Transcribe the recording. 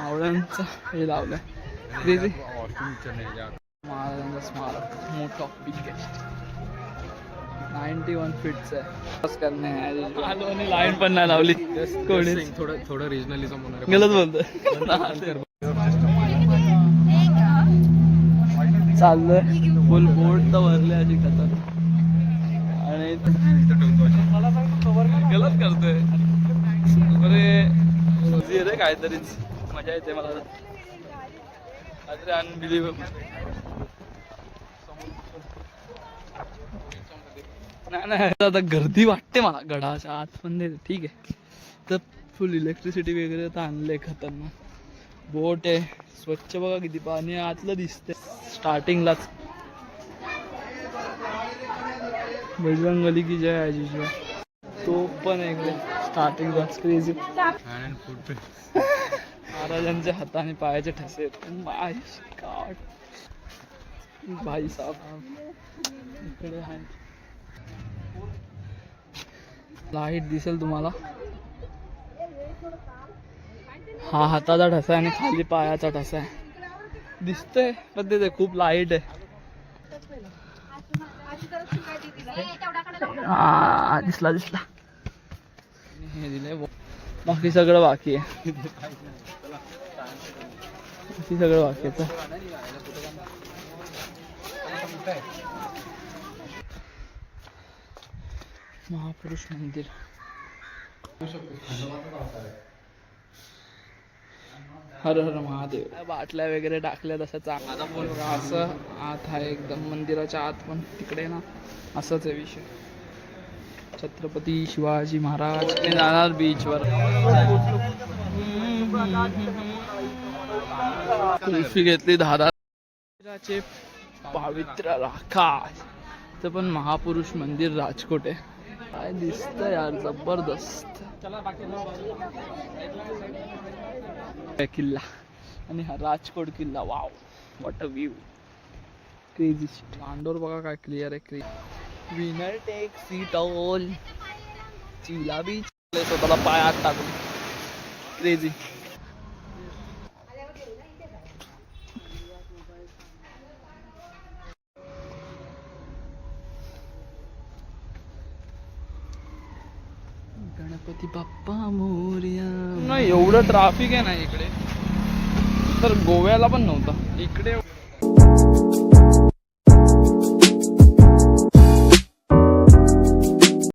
मावळ्यांचं हे लावलंय क्रेझी महाराजांचं स्मारक मोठं बिगेस्ट 91 फीटचं आहे. आलो आणि लाईन पण नाही लावली कोणी. थोडं रिजनलिझम होणार गलत बोलतोय. चाललंय फुल बोट तर भरले अशी खतर आणि गलत करतोय अरे काहीतरीच मजा येते मला काहीतरी अनबिलिव्हेबल. नाही आता गर्दी वाटते मला गडाच्या आतमध्ये. ठीक आहे तर फुल इलेक्ट्रिसिटी वगैरे तर आणलंय खतरनाक. बोट आहे स्वच्छ बघा किती पाणी आतलं दिसतंय स्टार्टिंगलाच. बजरंगबली की जय आजीजी तो पण इकडे स्टार्टिंगलाच क्रेझी. महाराजांच्या हाताने पायाचे ठसे भाई साहेब इकडे आहे. लाईट दिसेल तुम्हाला. हा हाताचा ठसा आहे आणि खाली पायाचा ठसा आहे दिसतंय पण ते खूप लाईट आहे. दिसला दिसला हे दिले. बाकी सगळं बाकी आहे. बाकी सगळं बाकी आहे. महापुरुष मंदिर हर हर महादेव. बाटल्या वगैरे टाकल्या तसं चांगला असं आत आहे एकदम मंदिराच्या आत. पण तिकडे ना असंच आहे विषय. छत्रपती शिवाजी महाराज जाणार बीचवर. कुल्फी घेतली 10 मंदिराचे पावित्र्य राखा. तर पण महापुरुष मंदिर राजकोट आहे. काय दिसतंय यार जबरदस्त किल्ला. आणि हा राजकोट किल्ला. Wow what a view. Crazy. Landour बघा काय क्लिअर आहे. Winner takes it all. Chila beach स्वतःला पाय आत टाकून क्रेझी. गणपती बाप्पा मोरया. नाही एवढं ट्राफिक आहे ना इकडे तर गोव्याला पण नव्हतं. इकडे